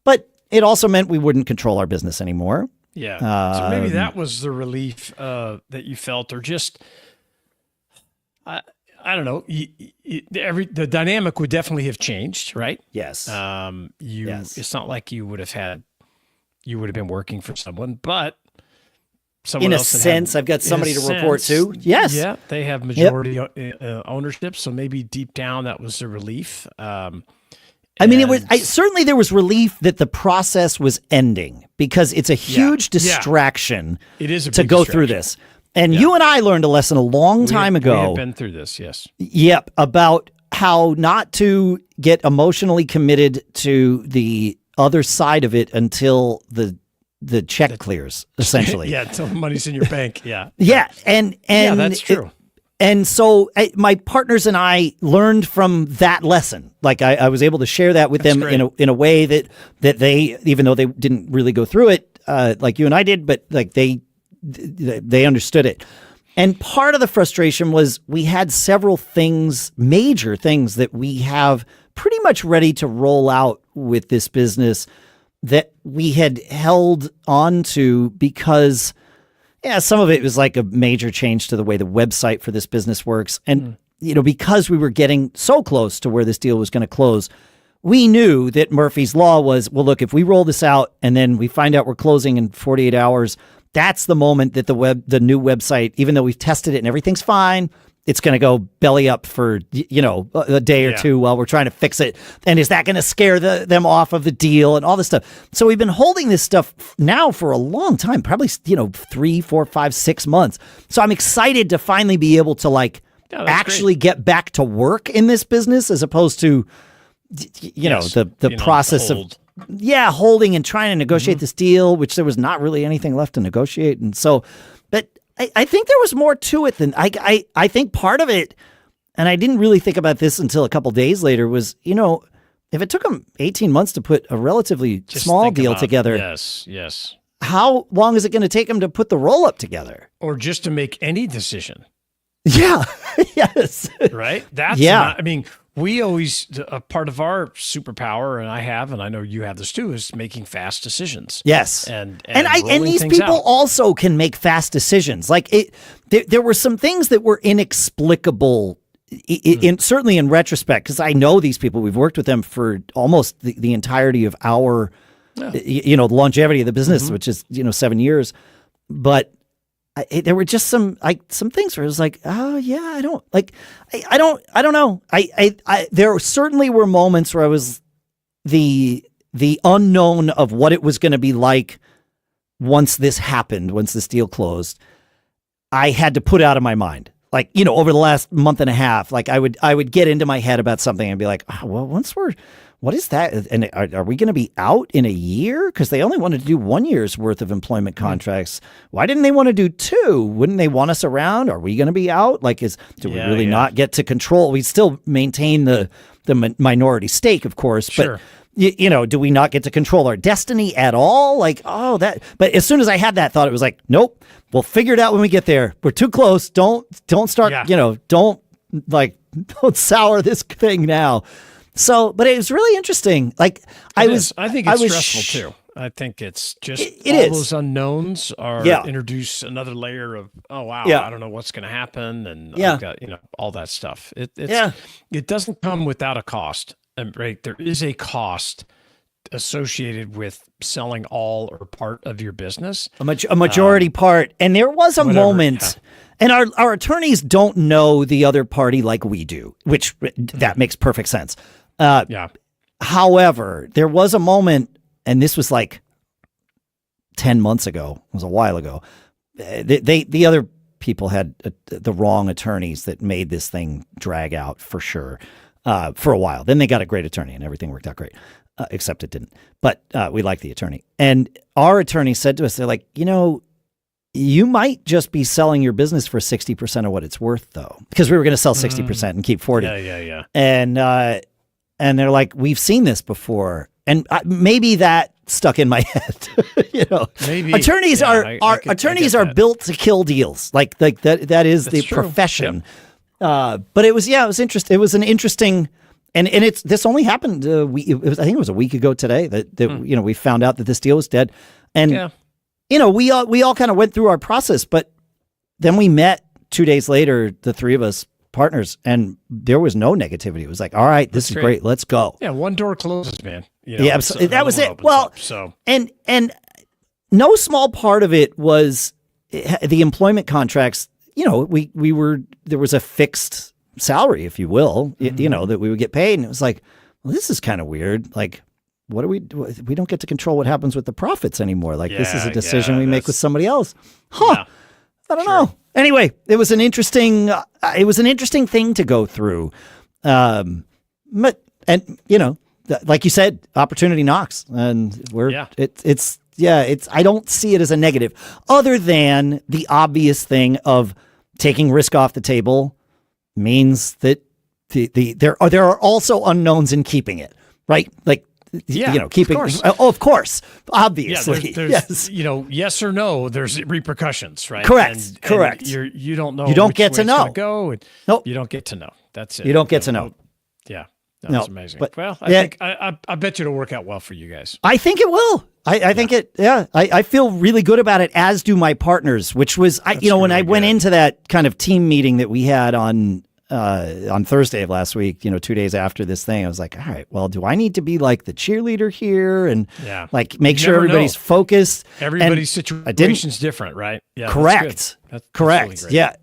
But it also meant we wouldn't control our business anymore. Yeah. So maybe that was the relief that you felt, or just, I don't know. The dynamic would definitely have changed, right? Yes. It's not like you would have been working for someone, but in a sense, I've got somebody to report to. Yes. Yeah. They have majority ownership. So maybe deep down that was a relief. Certainly there was relief that the process was ending, because it's a huge distraction to go through this. And you and I learned a lesson a long time ago. We have been through this, yes. Yep, about how not to get emotionally committed to the other side of it until the check clears, essentially. Yeah, until money's in your bank. Yeah. Yeah, and yeah, that's true. And so my partners and I learned from that lesson. Like I was able to share that with them in a way that they, even though they didn't really go through it like you and I did, but like they understood it. And part of the frustration was we had several things, major things that we have pretty much ready to roll out with this business that we had held on to because some of it was like a major change to the way the website for this business works. And, because we were getting so close to where this deal was going to close, we knew that Murphy's Law was, well, look, if we roll this out and then we find out we're closing in 48 hours, that's the moment that the new website, even though we've tested it and everything's fine, it's going to go belly up for, a day or two while we're trying to fix it. And is that going to scare them off of the deal and all this stuff? So we've been holding this stuff now for a long time, probably, 3, 4, 5, 6 months. So I'm excited to finally be able to actually get back to work in this business as opposed to, the process of holding and trying to negotiate this deal, which there was not really anything left to negotiate. And so, but I think there was more to it than I think part of it, and I didn't really think about this until a couple days later, was, if it took them 18 months to put a relatively small deal together. Yes. How long is it going to take them to put the roll up together? Or just to make any decision. Yeah. Yes. Right? That's not, we always, a part of our superpower, and I know you have this too, is making fast decisions. Yes. And these people also can make fast decisions. Like there were some things that were inexplicable, certainly in retrospect, because I know these people, we've worked with them for almost the entirety of our, the longevity of the business, which is, 7 years. But there were just some things where it was like, oh yeah, I don't know. There certainly were moments where I was the unknown of what it was going to be like once this happened, once this deal closed. I had to put out of my mind. Like, over the last month and a half, like I would get into my head about something and be like, oh, well, what is that? And are we going to be out in a year? Because they only wanted to do 1 year's worth of employment contracts. Why didn't they want to do 2? Wouldn't they want us around? Are we going to be out? Like, do we really not get to control? We still maintain the minority stake, of course, sure. But do we not get to control our destiny at all? Like, but as soon as I had that thought, it was like, nope, we'll figure it out when we get there. We're too close. Don't start, don't sour this thing now. So, but it was really interesting. Like I think it's stressful too. I think it's just those unknowns are introduce another layer of, oh wow, I don't know what's going to happen, and I've got, all that stuff. It doesn't come without a cost, right? There is a cost associated with selling all or part of your business, a majority part. And there was a moment, and our attorneys don't know the other party like we do, which that makes perfect sense. However, there was a moment, and this was like 10 months ago. It was a while ago. The other people had the wrong attorneys that made this thing drag out for sure for a while. Then they got a great attorney, and everything worked out great, except it didn't. But we liked the attorney. And our attorney said to us, they're like, you might just be selling your business for 60% of what it's worth, though, because we were going to sell 60% and keep 40. Yeah. And they're like, we've seen this before. And maybe that stuck in my head. Maybe attorneys are built to kill deals. Like that is the profession. Yep. But it was interesting. It was an interesting, and this only happened. I think it was a week ago today that we found out that this deal was dead. And we all kind of went through our process, but then we met 2 days later, the three of us partners, and there was no negativity. It was like, all right, this is great. Let's go. Yeah. One door closes, man. Absolutely. That was it. Well, up, so. and no small part of it was the employment contracts. There was a fixed salary, if you will, that we would get paid. And it was like, well, this is kind of weird. Like, what do we do? We don't get to control what happens with the profits anymore. Like, this is a decision we make with somebody else. I don't know. Anyway, it was an interesting thing to go through. But, and like you said, opportunity knocks, and I don't see it as a negative, other than the obvious thing of taking risk off the table means that there are also unknowns in keeping it, right? Like, keeping. Of course, obviously. There's yes or no. There's repercussions, right? Correct. You don't know. You don't get to know. You don't get to know. That's it. You don't get to know. Yeah. That's amazing. But, I think I bet you it'll work out well for you guys. I think it will. I think it. Yeah. I feel really good about it, as do my partners. Which was when I went into that kind of team meeting that we had on Thursday of last week, 2 days after this thing, I was like, all right, well, do I need to be like the cheerleader here and make sure everybody's focused? Everybody's situation's different, right? Yeah. Correct. Correct. Really great. Yeah.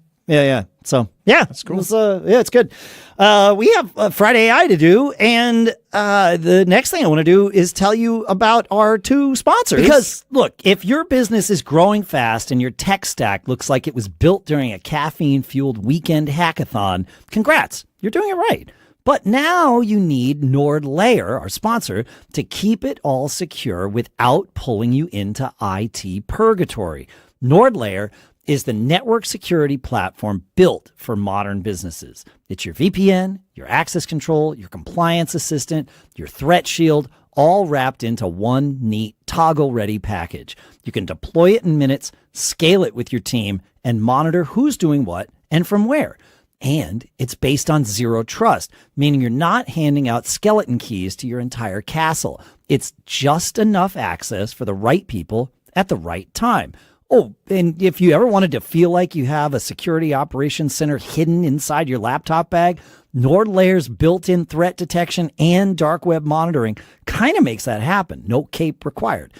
So that's cool. It's good. We have Friday AI to do, and the next thing I want to do is tell you about our two sponsors. Because look, if your business is growing fast and your tech stack looks like it was built during a caffeine-fueled weekend hackathon, congrats, you're doing it right. But now you need NordLayer, our sponsor, to keep it all secure without pulling you into IT purgatory. NordLayer is the network security platform built for modern businesses. It's your VPN, your access control, your compliance assistant, your threat shield, all wrapped into one neat toggle-ready package. You can deploy it in minutes, scale it with your team, and monitor who's doing what and from where. And it's based on zero trust, meaning you're not handing out skeleton keys to your entire castle. It's just enough access for the right people at the right time. Oh, and if you ever wanted to feel like you have a security operations center hidden inside your laptop bag, NordLayer's built-in threat detection and dark web monitoring kind of makes that happen. No cape required.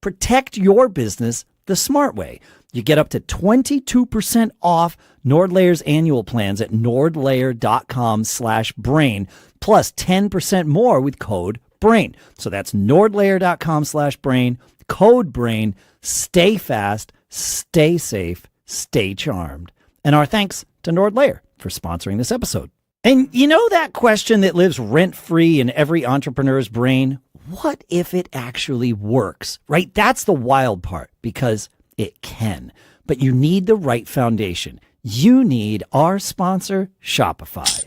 Protect your business the smart way. You get up to 22% off NordLayer's annual plans at nordlayer.com/brain, plus 10% more with code BRAIN. So that's nordlayer.com/brain, code BRAIN. Stay fast, stay safe, stay charmed. And our thanks to NordLayer for sponsoring this episode. And you know that question that lives rent-free in every entrepreneur's brain? What if it actually works, right? That's the wild part, because it can. But you need the right foundation. You need our sponsor, Shopify.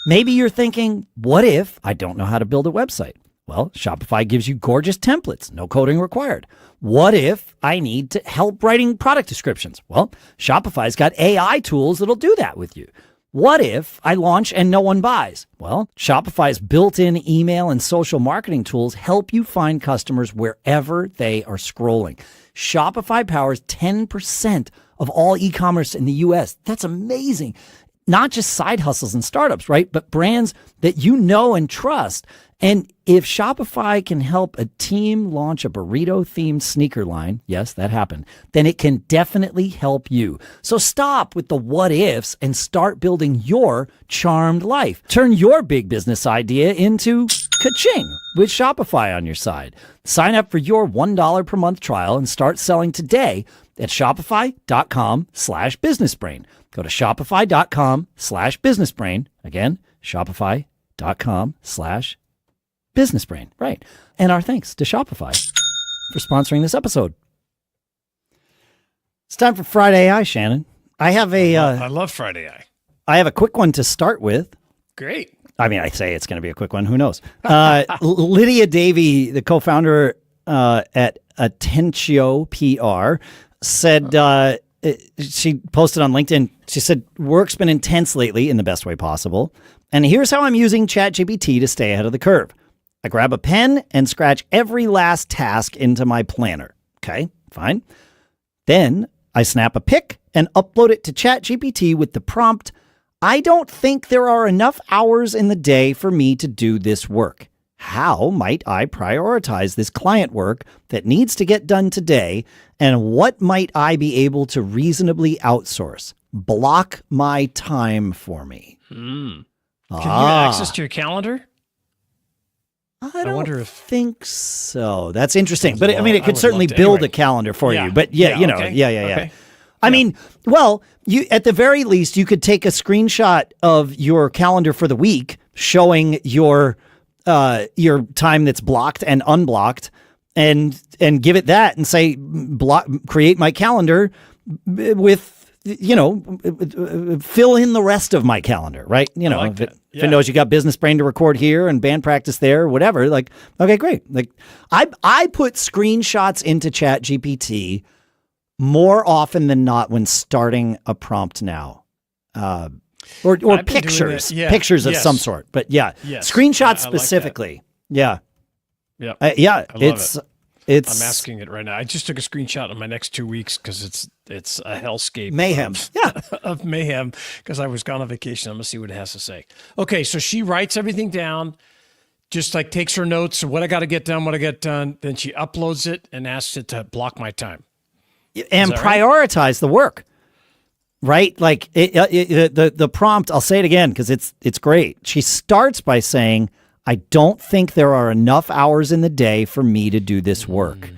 Maybe you're thinking, what if I don't know how to build a website? Well, Shopify gives you gorgeous templates, no coding required. What if I need to help writing product descriptions? Well, Shopify's got AI tools that'll do that with you. What if I launch and no one buys? Well, Shopify's built-in email and social marketing tools help you find customers wherever they are scrolling. Shopify powers 10% of all e-commerce in the US. That's amazing. Not just side hustles and startups, right? But brands that you know and trust. And if Shopify can help a team launch a burrito-themed sneaker line, yes, that happened, then it can definitely help you. So stop with the what ifs and start building your charmed life. Turn your big business idea into ka-ching with Shopify on your side. Sign up for your $1 per month trial and start selling today at shopify.com/businessbrain. Go to shopify.com/businessbrain. Again, shopify.com/businessbrain. Right. And our thanks to Shopify for sponsoring this episode. It's time for Friday AI, Shannon. I love Friday AI. I have a quick one to start with. Great. I mean, I say it's going to be a quick one. Who knows? Lydia Davey, the co-founder at Atentio PR, said she posted on LinkedIn. She said, work's been intense lately in the best way possible. And here's how I'm using ChatGPT to stay ahead of the curve. I grab a pen and scratch every last task into my planner. Okay, fine. Then I snap a pic and upload it to ChatGPT with the prompt, I don't think there are enough hours in the day for me to do this work. How might I prioritize this client work that needs to get done today? And what might I be able to reasonably outsource? Block my time for me. Can you get access to your calendar? I don't think so. That's interesting. But I mean, it could certainly build a calendar for you. But yeah. Okay. I mean, well, you at the very least, you could take a screenshot of your calendar for the week showing your time that's blocked and unblocked, and give it that and say, create my calendar with, fill in the rest of my calendar, right? If it knows you got Business Brain to record here and band practice there, or whatever, like, okay, great. Like I put screenshots into ChatGPT more often than not when starting a prompt now. Or pictures, pictures of some sort, but screenshots specifically. Like yeah. I'm asking it right now. I just took a screenshot of my next 2 weeks because it's a hellscape. Mayhem. Of mayhem because I was gone on vacation. I'm going to see what it has to say. Okay, so she writes everything down, just like takes her notes of what I got to get done, what I get done. Then she uploads it and asks it to block my time. And prioritize the work, right? Like the prompt, I'll say it again because it's great. She starts by saying, I don't think there are enough hours in the day for me to do this work.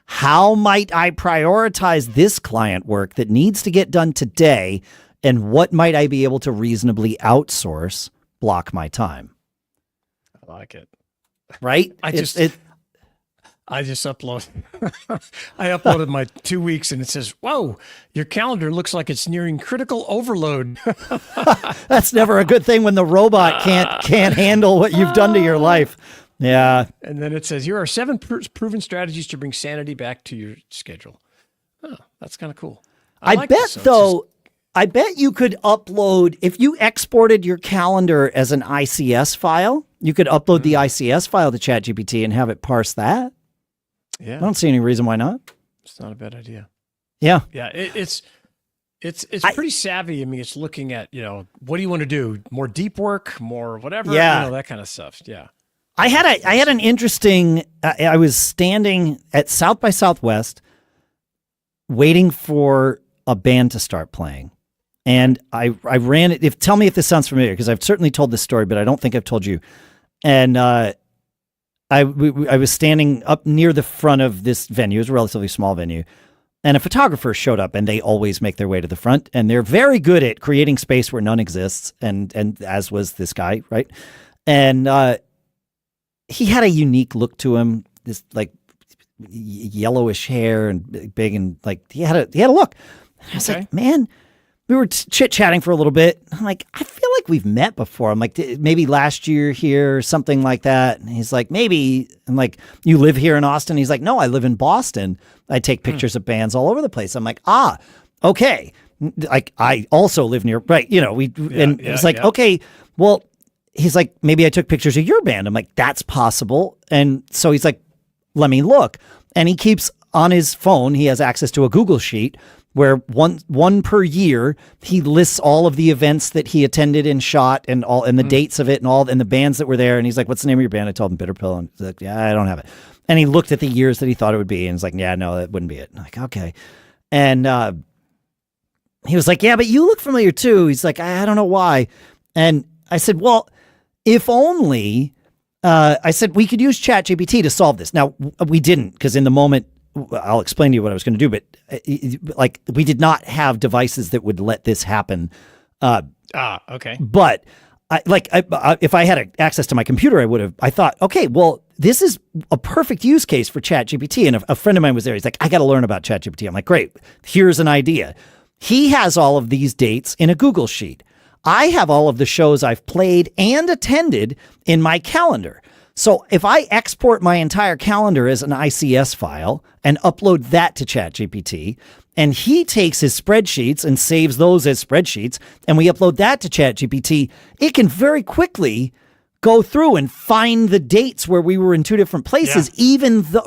How might I prioritize this client work that needs to get done today? And what might I be able to reasonably outsource, block my time? I like it. Right? I just uploaded. I uploaded my 2 weeks, and it says, "Whoa, your calendar looks like it's nearing critical overload." That's never a good thing when the robot can't handle what you've done to your life. Yeah. And then it says, "Here are 7 proven strategies to bring sanity back to your schedule." Oh, that's kind of cool. I bet you could upload, if you exported your calendar as an ICS file, you could upload the ICS file to ChatGPT and have it parse that. Yeah. I don't see any reason why not. It's not a bad idea. Yeah. Yeah. It's pretty savvy. I mean, it's looking at, what do you want to do? More deep work, more whatever, that kind of stuff. Yeah. I had an interesting, I was standing at South by Southwest waiting for a band to start playing. And I ran it. Tell me if this sounds familiar, because I've certainly told this story, but I don't think I've told you. And, I was standing up near the front of this venue. It was a relatively small venue. And a photographer showed up, and they always make their way to the front. And they're very good at creating space where none exists. And as was this guy, right? And he had a unique look to him, this like yellowish hair and big, and like he had a look. And I was like, man, we were chit-chatting for a little bit. I'm like, I feel like we've met before. I'm like, maybe last year here or something like that. And he's like, maybe. I'm like, you live here in Austin? He's like, no, I live in Boston. I take pictures of bands all over the place. I'm like, okay. Like, I also live near, right. It's like, okay, well, he's like, maybe I took pictures of your band. I'm like, that's possible. And so he's like, let me look. And he keeps on his phone. He has access to a Google Sheet where one per year he lists all of the events that he attended and shot and the dates of it and the bands that were there. And he's like, "What's the name of your band?" I told him Bitter Pill, and he's like, "Yeah, I don't have it." And he looked at the years that he thought it would be, and he's like, "Yeah, no, that wouldn't be it." I'm like, okay. And he was like, "Yeah, but you look familiar too." He's like, "I don't know why." And I said, "Well, if only." I said we could use ChatGPT to solve this. Now we didn't, because in the moment. I'll explain to you what I was going to do, but like we did not have devices that would let this happen. Okay. But if I had access to my computer, I thought, okay, well, this is a perfect use case for ChatGPT. And a friend of mine was there. He's like, I got to learn about ChatGPT. I'm like, great. Here's an idea. He has all of these dates in a Google Sheet. I have all of the shows I've played and attended in my calendar. So if I export my entire calendar as an ICS file and upload that to ChatGPT, and he takes his spreadsheets and saves those as spreadsheets, and we upload that to ChatGPT, it can very quickly go through and find the dates where we were in 2 different places,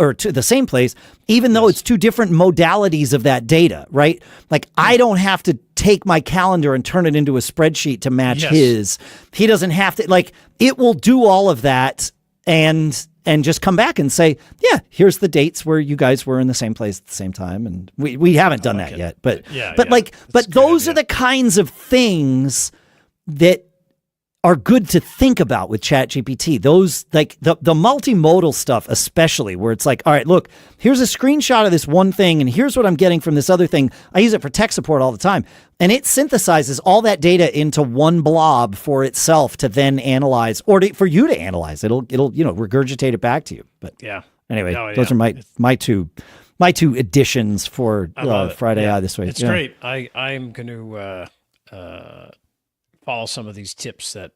or to the same place, even though it's 2 different modalities of that data, right? Like I don't have to take my calendar and turn it into a spreadsheet to match his. He doesn't have to, like, it will do all of that. And just come back and say, yeah, here's the dates where you guys were in the same place at the same time. And we haven't done that yet, but those are the kinds of things that are good to think about with ChatGPT. Those, like the multimodal stuff, especially, where it's like, all right, look, here's a screenshot of this one thing, and here's what I'm getting from this other thing. I use it for tech support all the time. And it synthesizes all that data into one blob for itself to then analyze, or for you to analyze. It'll regurgitate it back to you. But yeah. Anyway, those are my two additions for Friday Eye this week. It's great. I'm going to follow some of these tips that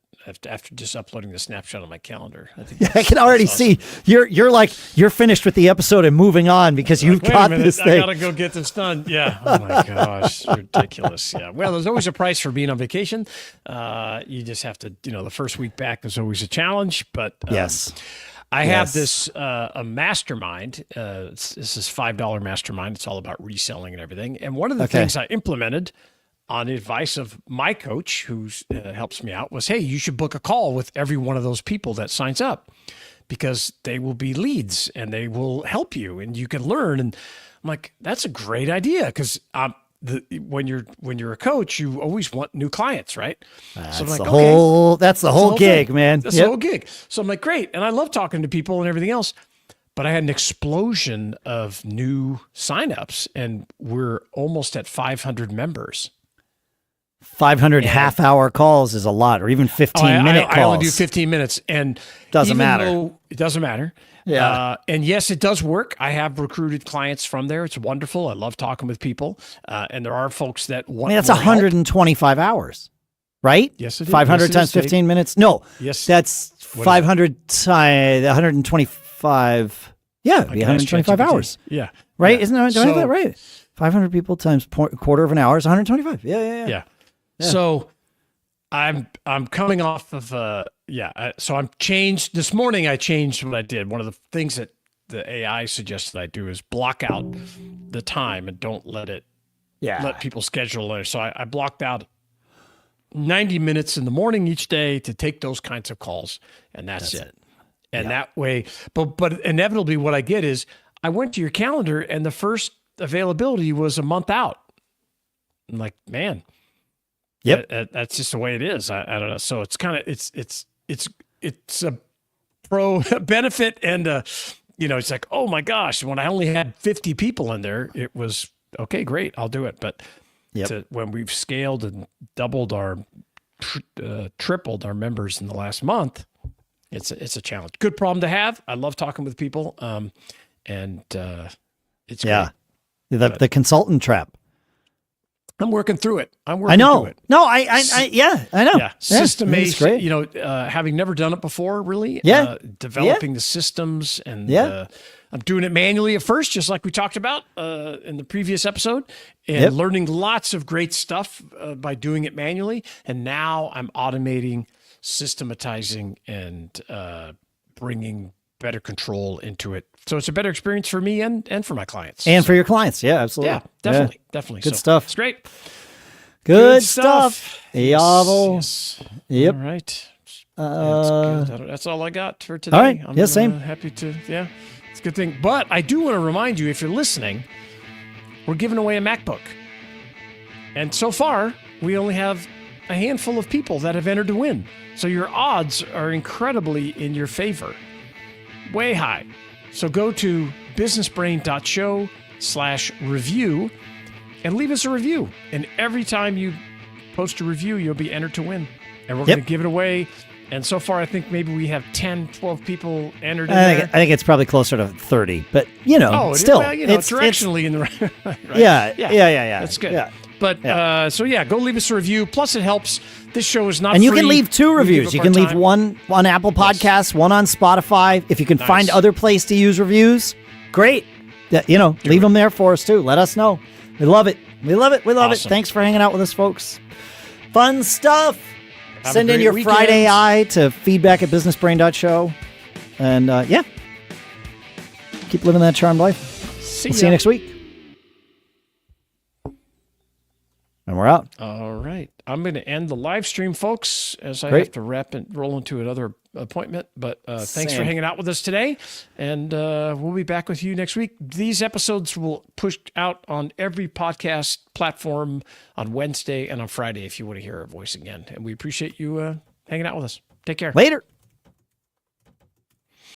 after just uploading the snapshot on my calendar. I can already see you're finished with the episode and moving on because you've got this thing. I gotta go get this done. Yeah. Oh my gosh, ridiculous. Yeah. Well, there's always a price for being on vacation. You just have to, the first week back is always a challenge. But yes. I have this a mastermind. This is $5 mastermind. It's all about reselling and everything. And one of the things I implemented on the advice of my coach, who helps me out, was, hey, you should book a call with every one of those people that signs up, because they will be leads and they will help you and you can learn. And I'm like, that's a great idea, because when you're a coach, you always want new clients, right? That's so I'm like, that's the whole gig, man. That's the whole gig. So I'm like, great. And I love talking to people and everything else. But I had an explosion of new signups, and we're almost at 500 members. 500 half-hour calls is a lot, or even 15-minute calls. I only do 15 minutes, and doesn't matter. It doesn't matter. Yeah. And yes, it does work. I have recruited clients from there. It's wonderful. I love talking with people, and there are folks that want. That's 125 hours, right? Yes, it is. 500 times 15 minutes. No. Yes. That's 500 times 125. Yeah, it'd be 125 hours. Yeah. Right? Isn't that, do I have that right? 500 people times quarter of an hour is 125. Yeah. So I'm coming off of so I'm changed this morning. I changed what I did. One of the things that the AI suggested I do is block out the time and don't let people schedule it. So I blocked out 90 minutes in the morning each day to take those kinds of calls, and that's it. And that way, but inevitably what I get is I went to your calendar and the first availability was a month out. I'm like, man. Yep. That's just the way it is. I don't know. So it's kind of, it's a pro benefit, and it's like, oh my gosh, when I only had 50 people in there, it was okay, great, I'll do it. But when we've scaled and doubled tripled our members in the last month, it's a challenge. Good problem to have. I love talking with people. And it's great. The consultant trap. I'm working through it. I know. No, I know. Yeah. Systemation, having never done it before, really. Developing the systems, and I'm doing it manually at first, just like we talked about in the previous episode, and learning lots of great stuff by doing it manually. And now I'm automating, systematizing, and bringing better control into it. So it's a better experience for me and for my clients. And for your clients. Yeah, absolutely. Yeah, definitely. Good stuff. It's great. Good stuff. Yes. Yep. All right. That's all I got for today. All right. I'm same. Happy to, it's a good thing. But I do want to remind you, if you're listening, we're giving away a MacBook. And so far, we only have a handful of people that have entered to win. So your odds are incredibly in your favor. Way high. So go to businessbrain.show/review and leave us a review. And every time you post a review, you'll be entered to win. And we're going to give it away. And so far, I think maybe we have 10, 12 people entered in there. I think it's probably closer to 30. But, still. It's directionally in the right. Yeah. That's good. Yeah. But, go leave us a review. Plus, it helps. This show is not free. And you can leave 2 reviews. You can leave one on Apple Podcasts, one on Spotify. If you can find other place to use reviews, great. Leave them there for us, too. Let us know. We love it. We love it. Thanks for hanging out with us, folks. Fun stuff. Send in your weekend. Friday Eye to feedback@businessbrain.show. And, keep living that charmed life. See you next week. And we're out. All right. I'm going to end the live stream, folks, as I have to wrap and roll into another appointment. But thanks for hanging out with us today. And we'll be back with you next week. These episodes will push out on every podcast platform on Wednesday and on Friday if you want to hear our voice again. And we appreciate you hanging out with us. Take care. Later.